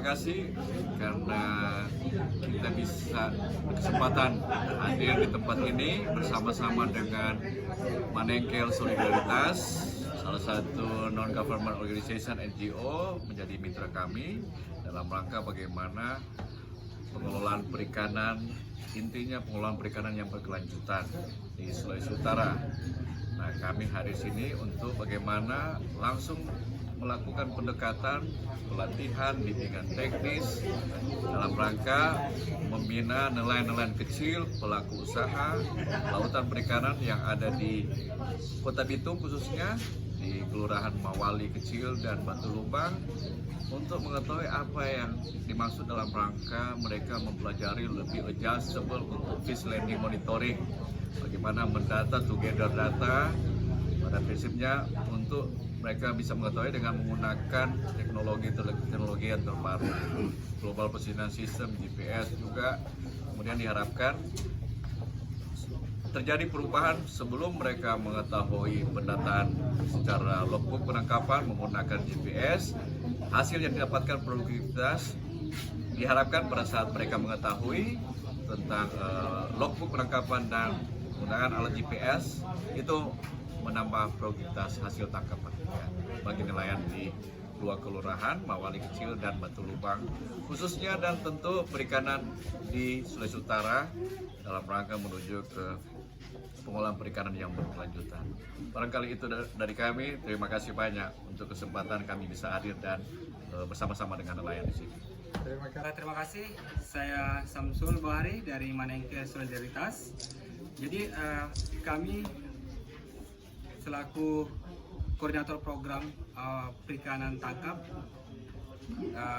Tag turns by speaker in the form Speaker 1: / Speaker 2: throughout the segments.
Speaker 1: kasih karena kita bisa berkesempatan hadir di tempat ini bersama-sama dengan Manengkel Solidaritas, salah satu non-government organization NGO menjadi mitra kami dalam rangka bagaimana pengelolaan perikanan, intinya pengelolaan perikanan yang berkelanjutan di Sulawesi Utara. Nah, kami hadir sini untuk bagaimana langsung melakukan pendekatan, pelatihan, bimbingan teknis dalam rangka membina nelayan-nelayan kecil, pelaku usaha, lautan perikanan yang ada di Kota Bitung khususnya, di Kelurahan Mawali Kecil dan Batu Lubang, untuk mengetahui apa yang dimaksud dalam rangka mereka mempelajari lebih adjustable untuk fish landing monitoring, bagaimana mendata together data, pada prinsipnya untuk mereka bisa mengetahui dengan menggunakan teknologi yang terbaru, Global Positioning System, GPS juga. Kemudian diharapkan terjadi perubahan sebelum mereka mengetahui pendataan secara logbook penangkapan menggunakan GPS, hasil yang didapatkan produktivitas diharapkan pada saat mereka mengetahui tentang logbook penangkapan dan menggunakan alat GPS itu menambah produktivitas hasil tangkapan bagi nelayan di dua kelurahan Mawali Kecil dan Batu Lubang khususnya, dan tentu perikanan di Sulawesi Utara dalam rangka menuju ke pengolahan perikanan yang berkelanjutan. Barangkali itu dari kami. Terima kasih banyak untuk kesempatan kami bisa hadir dan bersama-sama dengan nelayan di sini.
Speaker 2: Terima kasih. Saya Samsul Bahari dari Manengkel Solidaritas. Jadi kami selaku koordinator program perikanan tangkap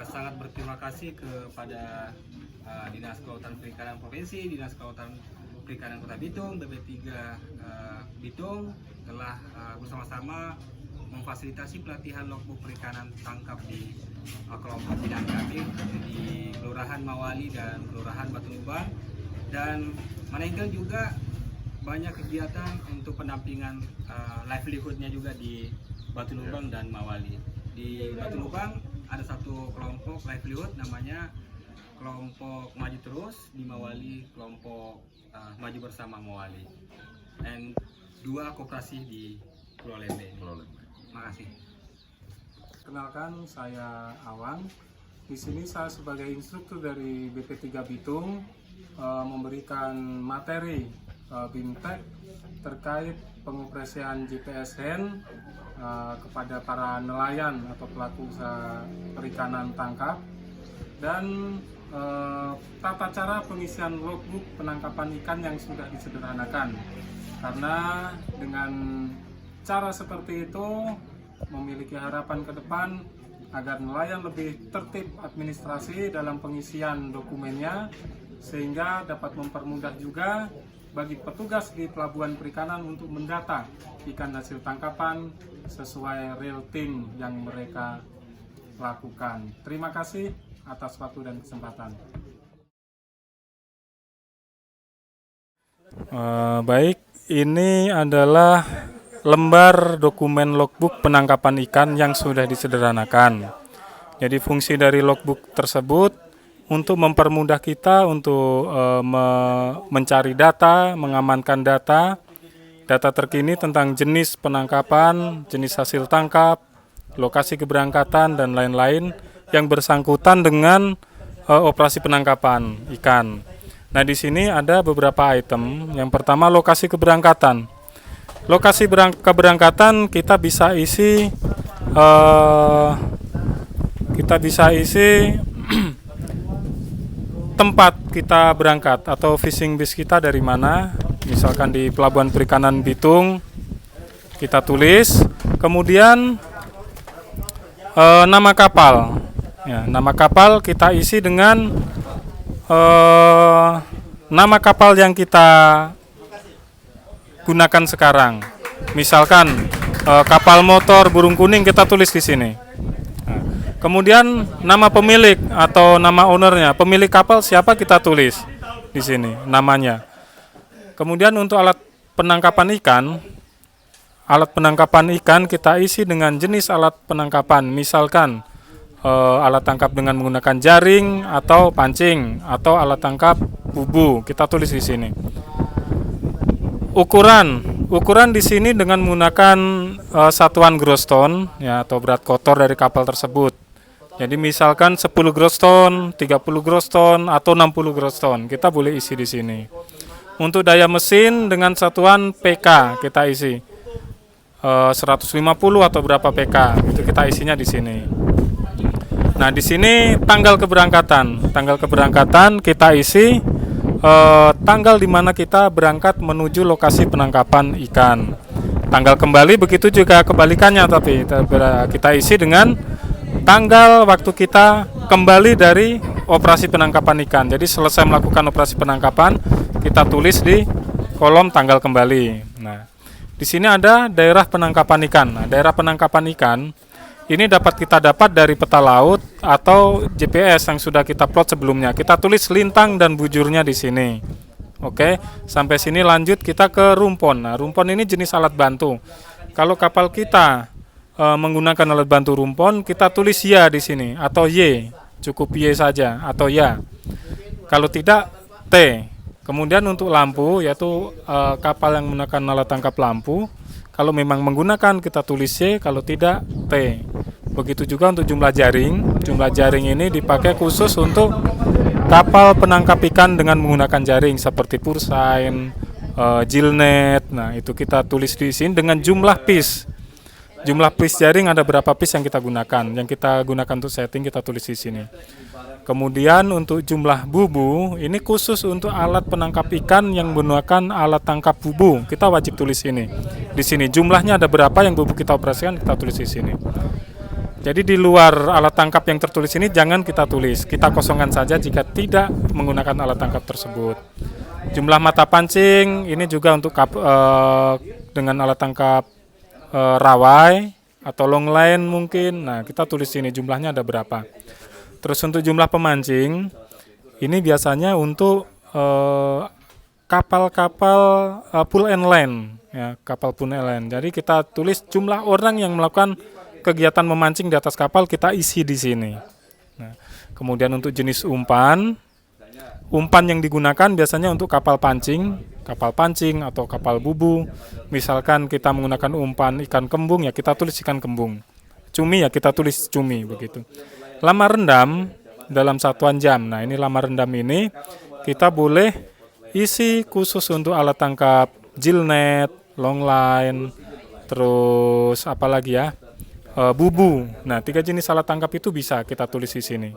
Speaker 2: sangat berterima kasih kepada Dinas Kelautan Perikanan Provinsi, Dinas Kelautan Perikanan Kota Bitung, BP3 Bitung telah bersama-sama memfasilitasi pelatihan logbook perikanan tangkap di kelompok binaan kami di Kelurahan Mawali dan Kelurahan Batu Lubang, dan Manengkel juga banyak kegiatan untuk pendampingan livelihood-nya juga di Batu Lubang dan Mawali. Di Batu Lubang ada satu kelompok livelihood namanya kelompok Maju Terus, di Mawali kelompok Maju Bersama Mawali, dan dua koperasi di Pulau Lembeh. Terima kasih.
Speaker 3: Kenalkan, saya Awan. Di sini saya sebagai instruktur dari BP3 Bitung memberikan materi BIMTEK terkait pengoperasian GPS hand kepada para nelayan atau pelaku usaha perikanan tangkap, dan tata cara pengisian logbook penangkapan ikan yang sudah disederhanakan, karena dengan cara seperti itu memiliki harapan ke depan agar nelayan lebih tertib administrasi dalam pengisian dokumennya, sehingga dapat mempermudah juga bagi petugas di pelabuhan perikanan untuk mendata ikan hasil tangkapan sesuai real time yang mereka lakukan. Terima kasih atas waktu dan kesempatan. Baik, ini adalah lembar dokumen logbook penangkapan ikan yang sudah disederhanakan. Jadi fungsi dari logbook tersebut untuk mempermudah kita untuk mencari data, mengamankan data terkini tentang jenis penangkapan, jenis hasil tangkap, lokasi keberangkatan, dan lain-lain yang bersangkutan dengan operasi penangkapan ikan. Nah, di sini ada beberapa item. Yang pertama, lokasi keberangkatan. Lokasi keberangkatan kita bisa isi tempat kita berangkat atau fishing base kita dari mana. Misalkan di Pelabuhan Perikanan Bitung, kita tulis. Kemudian nama kapal. Ya, nama kapal kita isi dengan nama kapal yang kita gunakan sekarang. Misalkan kapal motor Burung Kuning kita tulis di sini. Kemudian nama pemilik atau nama ownernya, pemilik kapal siapa kita tulis di sini namanya. Kemudian untuk alat penangkapan ikan kita isi dengan jenis alat penangkapan. Misalkan alat tangkap dengan menggunakan jaring atau pancing atau alat tangkap bubu. Kita tulis di sini. Ukuran di sini dengan menggunakan satuan gross ton ya, atau berat kotor dari kapal tersebut. Jadi misalkan 10 gross ton, 30 gross ton atau 60 gross ton, kita boleh isi di sini. Untuk daya mesin dengan satuan PK kita isi 150 atau berapa PK, itu kita isinya di sini. Nah, di sini tanggal keberangkatan. Tanggal keberangkatan kita isi tanggal di mana kita berangkat menuju lokasi penangkapan ikan. Tanggal kembali begitu juga kebalikannya, tapi kita isi dengan tanggal waktu kita kembali dari operasi penangkapan ikan. Jadi selesai melakukan operasi penangkapan, kita tulis di kolom tanggal kembali. Nah, di sini ada daerah penangkapan ikan. Nah, daerah penangkapan ikan ini dapat kita dapat dari peta laut atau GPS yang sudah kita plot sebelumnya. Kita tulis lintang dan bujurnya di sini. Oke, sampai sini lanjut kita ke rumpon. Nah, rumpon ini jenis alat bantu. Kalau kapal kita menggunakan alat bantu rumpon, kita tulis ya di sini atau Y. Cukup Y saja atau ya. Kalau tidak T. Kemudian untuk lampu, yaitu kapal yang menggunakan alat tangkap lampu, kalau memang menggunakan kita tulis Y, kalau tidak T. Begitu juga untuk jumlah jaring. Jumlah jaring ini dipakai khusus untuk kapal penangkap ikan dengan menggunakan jaring seperti pursain, jillnet. Nah, itu kita tulis di sini dengan jumlah piece. Jumlah piece jaring ada berapa piece yang kita gunakan. Yang kita gunakan untuk setting kita tulis di sini. Kemudian untuk jumlah bubu, ini khusus untuk alat penangkap ikan yang menggunakan alat tangkap bubu. Kita wajib tulis ini. Di sini jumlahnya ada berapa yang bubu kita operasikan, kita tulis di sini. Jadi di luar alat tangkap yang tertulis ini jangan kita tulis. Kita kosongkan saja jika tidak menggunakan alat tangkap tersebut. Jumlah mata pancing ini juga untuk dengan alat tangkap rawai atau long line mungkin. Nah, kita tulis sini jumlahnya ada berapa. Terus untuk jumlah pemancing, ini biasanya untuk kapal-kapal pull and land, ya, kapal pull and land. Jadi kita tulis jumlah orang yang melakukan kegiatan memancing di atas kapal, kita isi di sini. Nah, kemudian untuk jenis umpan yang digunakan biasanya untuk kapal pancing atau kapal bubu. Misalkan kita menggunakan umpan ikan kembung, ya kita tulis ikan kembung. Cumi ya kita tulis cumi begitu. Lama rendam dalam satuan jam. Nah, ini lama rendam ini kita boleh isi khusus untuk alat tangkap jillnet, long line, terus apa lagi ya? Bubu. Nah, 3 jenis alat tangkap itu bisa kita tulis di sini.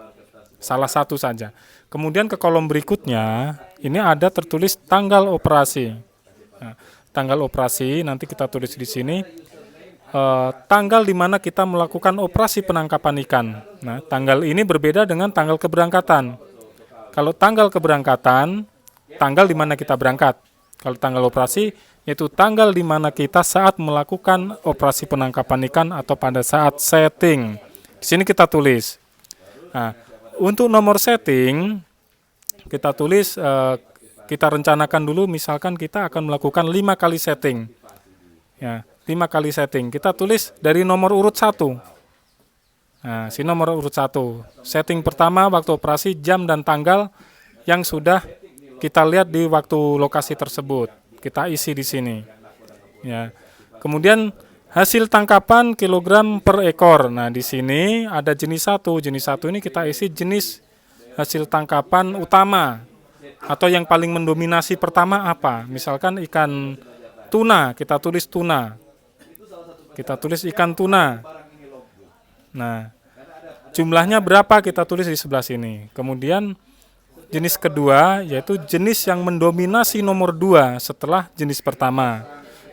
Speaker 3: Salah satu saja. Kemudian ke kolom berikutnya, ini ada tertulis tanggal operasi. Nah, tanggal operasi nanti kita tulis di sini. Tanggal di mana kita melakukan operasi penangkapan ikan. Nah, tanggal ini berbeda dengan tanggal keberangkatan. Kalau tanggal keberangkatan, tanggal di mana kita berangkat. Kalau tanggal operasi, yaitu tanggal di mana kita saat melakukan operasi penangkapan ikan atau pada saat setting. Di sini kita tulis. Nah, untuk nomor setting, kita tulis, kita rencanakan dulu, misalkan kita akan melakukan 5 kali setting. Ya. 5 kali setting, kita tulis dari nomor urut 1. Nah, si nomor urut 1. Setting pertama waktu operasi, jam dan tanggal yang sudah kita lihat di waktu lokasi tersebut. Kita isi di sini. Ya. Kemudian hasil tangkapan kilogram per ekor. Nah, di sini ada jenis 1. Jenis 1 ini kita isi jenis hasil tangkapan utama atau yang paling mendominasi pertama apa? Misalkan ikan tuna, kita tulis tuna. Kita tulis ikan tuna. Nah, jumlahnya berapa kita tulis di sebelah sini. Kemudian jenis kedua yaitu jenis yang mendominasi nomor 2 setelah jenis pertama.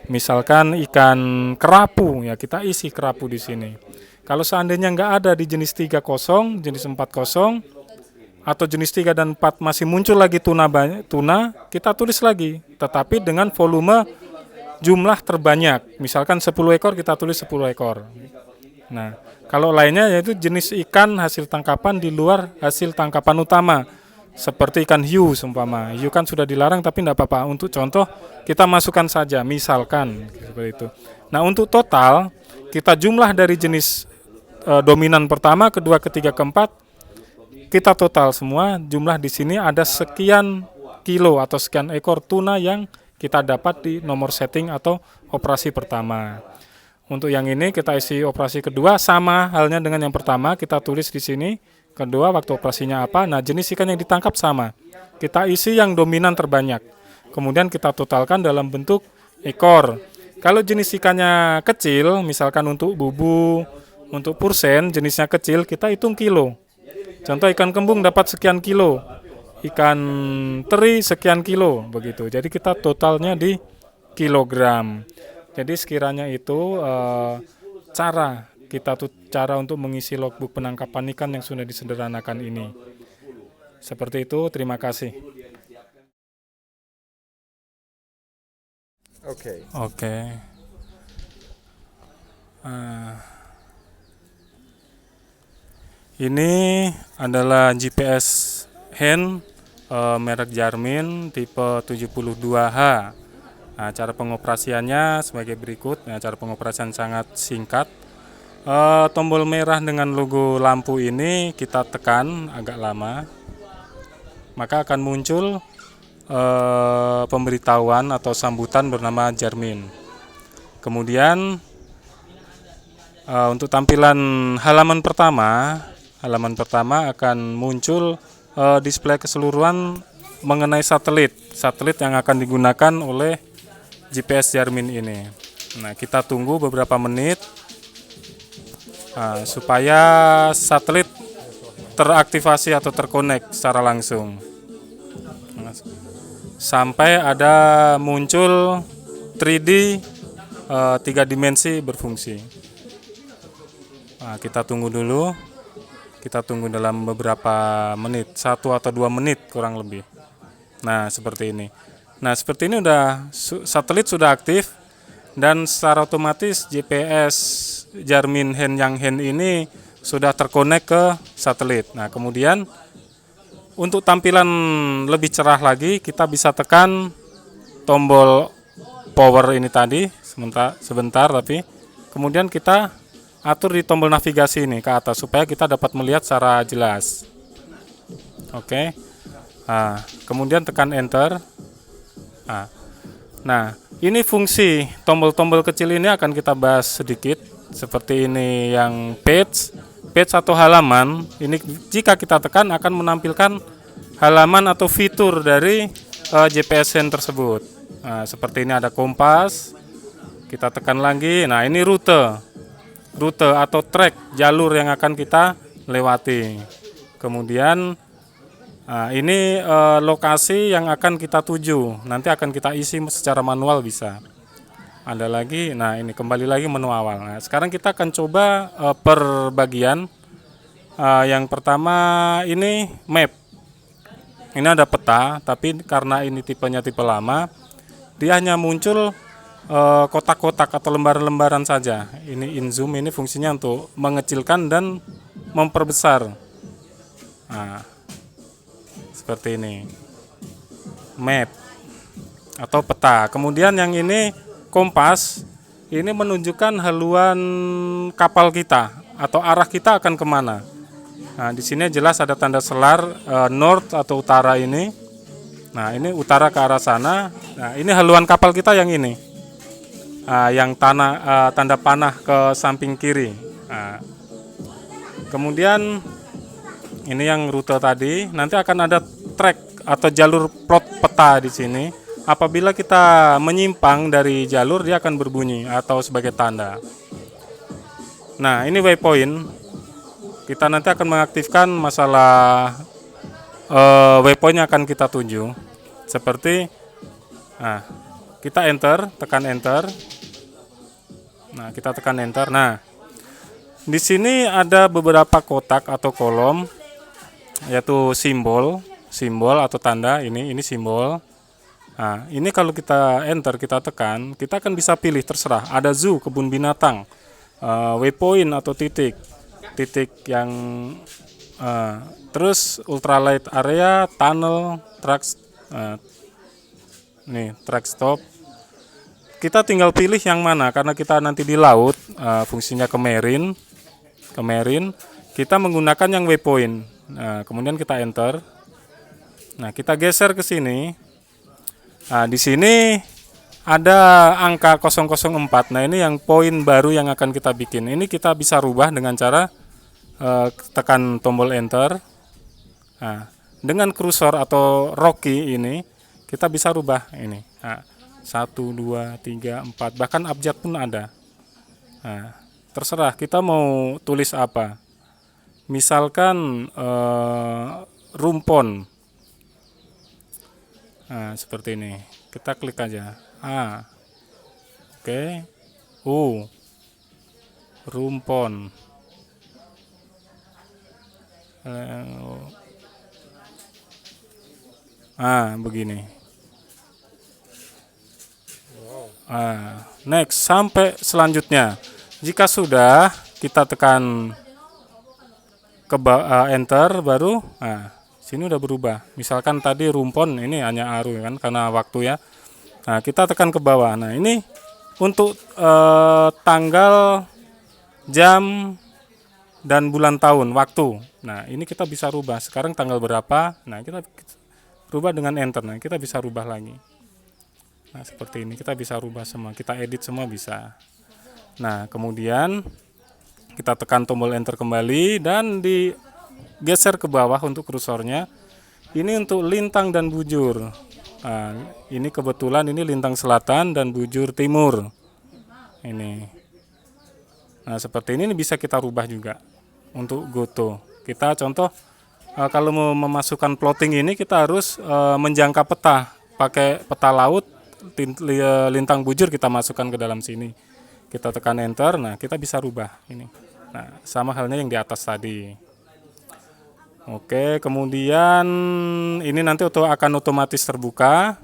Speaker 3: Misalkan ikan kerapu, ya kita isi kerapu di sini. Kalau seandainya nggak ada di jenis 30, jenis 40 atau jenis 3 dan 4 masih muncul lagi tuna, kita tulis lagi, tetapi dengan volume jumlah terbanyak. Misalkan 10 ekor kita tulis 10 ekor. Nah, kalau lainnya yaitu jenis ikan hasil tangkapan di luar hasil tangkapan utama. Seperti ikan hiu seumpama. Hiu kan sudah dilarang tapi tidak apa-apa. Untuk contoh kita masukkan saja misalkan seperti itu. Nah, untuk total kita jumlah dari jenis dominan pertama, kedua, ketiga, keempat, kita total semua jumlah di sini ada sekian kilo atau sekian ekor tuna yang kita dapat di nomor setting atau operasi pertama. Untuk yang ini kita isi operasi kedua, sama halnya dengan yang pertama, kita tulis di sini kedua waktu operasinya apa. Nah, jenis ikan yang ditangkap sama, kita isi yang dominan terbanyak, kemudian kita totalkan dalam bentuk ekor. Kalau jenis ikannya kecil, misalkan untuk bubu, untuk pursen jenisnya kecil, kita hitung kilo. Contoh ikan kembung dapat sekian kilo, ikan teri sekian kilo, begitu. Jadi kita totalnya di kilogram. Jadi sekiranya itu cara untuk mengisi logbook penangkapan ikan yang sudah disederhanakan ini. Seperti itu, terima kasih.
Speaker 4: Oke.
Speaker 3: Ini adalah GPS hand merek Jarmin tipe 72H. Nah, cara pengoperasiannya sebagai berikut. Nah, cara pengoperasian sangat singkat. Tombol merah dengan logo lampu ini kita tekan agak lama, maka akan muncul pemberitahuan atau sambutan bernama Jarmin. Kemudian untuk tampilan halaman pertama akan muncul display keseluruhan mengenai satelit yang akan digunakan oleh GPS Jarmin ini. Nah, kita tunggu beberapa menit supaya satelit teraktivasi atau terkonek secara langsung. Sampai ada muncul 3D 3 dimensi berfungsi. Nah, kita tunggu dulu. Kita tunggu dalam beberapa menit, 1 atau 2 menit kurang lebih. Nah, seperti ini. Nah, seperti ini satelit sudah aktif dan secara otomatis GPS Jarmin hand ini sudah terkonek ke satelit. Nah, kemudian untuk tampilan lebih cerah lagi, kita bisa tekan tombol power ini tadi sebentar, tapi kemudian kita atur di tombol navigasi ini ke atas supaya kita dapat melihat secara jelas. Oke. Nah, kemudian tekan enter. Nah, ini fungsi tombol-tombol kecil ini akan kita bahas sedikit. Seperti ini yang page atau halaman. Ini jika kita tekan akan menampilkan halaman atau fitur dari GPS hand tersebut. Nah, seperti ini ada kompas. Kita tekan lagi. Nah, ini rute atau track jalur yang akan kita lewati. Kemudian ini lokasi yang akan kita tuju. Nanti akan kita isi secara manual bisa. Ada lagi. Nah, ini kembali lagi menu awal. Nah, sekarang kita akan coba per bagian. Yang pertama ini map. Ini ada peta, tapi karena ini tipenya tipe lama, dia hanya muncul kotak-kotak atau lembaran-lembaran saja. Ini in zoom, ini fungsinya untuk mengecilkan dan memperbesar. Nah, seperti ini map atau peta. Kemudian yang ini kompas, ini menunjukkan haluan kapal kita atau arah kita akan kemana. Nah, di sini jelas ada tanda selar north atau utara ini. Nah, ini utara ke arah sana. Nah, ini haluan kapal kita yang ini. Yang tanda panah ke samping kiri. Nah, kemudian ini yang rute tadi. Nanti akan ada track atau jalur plot peta di sini. Apabila kita menyimpang dari jalur, dia akan berbunyi atau sebagai tanda. Nah, ini waypoint. Kita nanti akan mengaktifkan masalah waypoint yang akan kita tuju. Seperti kita tekan enter. Nah, kita tekan enter. Nah, di sini ada beberapa kotak atau kolom, yaitu simbol atau tanda. Ini simbol. Nah, ini kalau kita enter, kita tekan, kita akan bisa pilih terserah. Ada zoo, kebun binatang, waypoint atau titik yang terus ultralight area, tunnel, track stop. Kita tinggal pilih yang mana, karena kita nanti di laut, fungsinya ke marine. ke marine, kita menggunakan yang waypoint. Nah, kemudian kita enter. Nah, kita geser ke sini. Nah, di sini ada angka 004. Nah, ini yang poin baru yang akan kita bikin. Ini kita bisa rubah dengan cara tekan tombol enter. Nah, dengan kursor atau rocky ini kita bisa rubah ini. Nah, 1, 2, 3, 4, bahkan abjad pun ada. Nah, terserah kita mau tulis apa. Misalkan rumpon. Nah, seperti ini. Kita klik aja. Oke. Rumpon. Begini. Next, sampai selanjutnya. Jika sudah, kita tekan enter baru. Sini udah berubah. Misalkan tadi rumpon, ini hanya aru kan karena waktu ya. Nah, kita tekan ke bawah. Nah, ini untuk tanggal, jam, dan bulan tahun, waktu. Nah, ini kita bisa rubah. Sekarang tanggal berapa? Nah, kita rubah dengan enter. Nah, kita bisa rubah lagi. Nah, seperti ini kita bisa rubah semua. Kita edit semua bisa. Nah, kemudian kita tekan tombol enter kembali dan digeser ke bawah untuk kursornya. Ini untuk lintang dan bujur. Nah, ini kebetulan ini lintang selatan dan bujur timur. Ini. Nah, seperti ini bisa kita rubah juga untuk goto. Kita contoh kalau mau memasukkan plotting ini kita harus menjangka peta, pakai peta laut, lintang bujur kita masukkan ke dalam sini. Kita tekan enter, nah kita bisa rubah ini. Nah, sama halnya yang di atas tadi. Oke, kemudian ini nanti akan otomatis terbuka.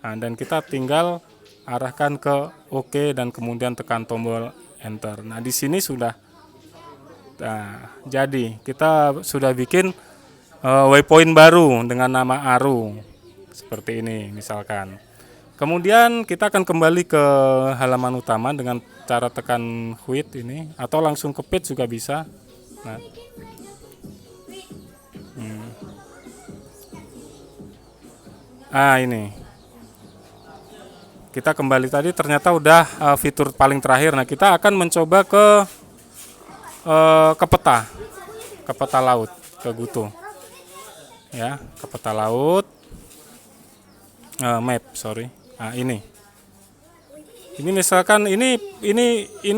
Speaker 3: Nah, dan kita tinggal arahkan ke OK dan kemudian tekan tombol enter. Nah, di sini sudah. Nah, jadi kita sudah bikin waypoint baru dengan nama Aru. Seperti ini misalkan. Kemudian kita akan kembali ke halaman utama dengan cara tekan quit ini atau langsung ke page juga bisa. Nah. Ini. Kita kembali tadi ternyata udah fitur paling terakhir. Nah, kita akan mencoba ke peta laut, ke Guto. Ya, ke peta laut. Map, sorry. Ini misalkan ini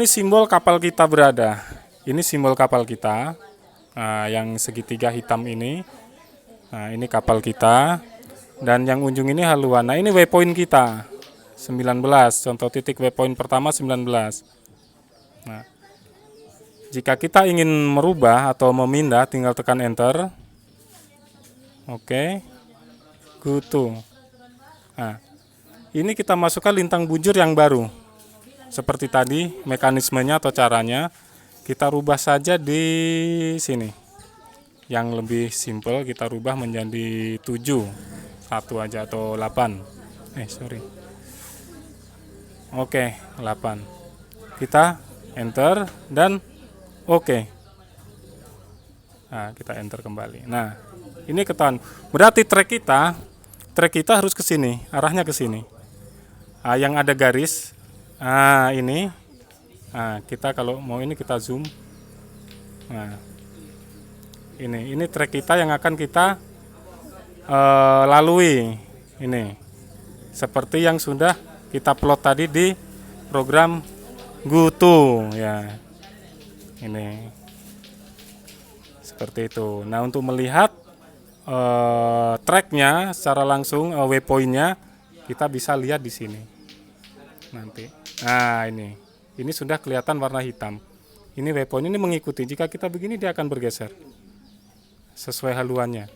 Speaker 3: simbol kapal kita berada. Ini simbol kapal kita. Yang segitiga hitam ini. Nah, ini kapal kita. Dan yang ujung ini haluan. Nah, ini waypoint kita 19. Contoh titik waypoint pertama 19. Nah, jika kita ingin merubah atau memindah, tinggal tekan enter. Oke. Guto. Nah, ini kita masukkan lintang bujur yang baru. Seperti tadi mekanismenya atau caranya kita rubah saja di sini. Yang lebih simple kita rubah menjadi 7. 1 aja atau 8. Oke, 8. Kita enter dan oke. Nah, kita enter kembali. Nah, ini ketahuan. Berarti track kita harus ke sini, arahnya ke sini. Yang ada garis. Ini. Kita kalau mau ini kita zoom. Nah, ini track kita yang akan kita lalui. Ini seperti yang sudah kita plot tadi di program Guto ya. Ini seperti itu. Nah, untuk melihat tracknya secara langsung, waypointnya kita bisa lihat di sini nanti. Nah, ini sudah kelihatan warna hitam. Ini waypoint ini mengikuti. Jika kita begini dia akan bergeser sesuai haluannya.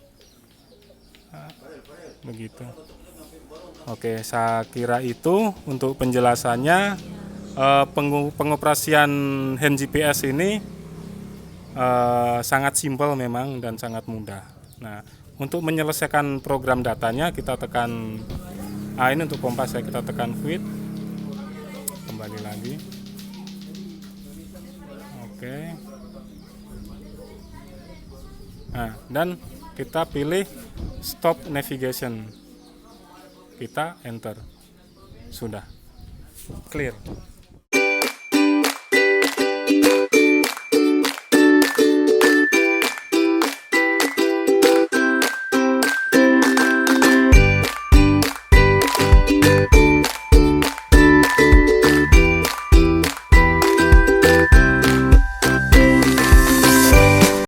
Speaker 3: Begitu. Oke, saya kira itu untuk penjelasannya. Pengoperasian hand GPS ini sangat simpel memang dan sangat mudah. Nah, untuk menyelesaikan program datanya kita tekan ini untuk kompas kita tekan quit. Kembali lagi. Oke. Nah, dan kita pilih stop navigation. Kita enter. Sudah. Clear.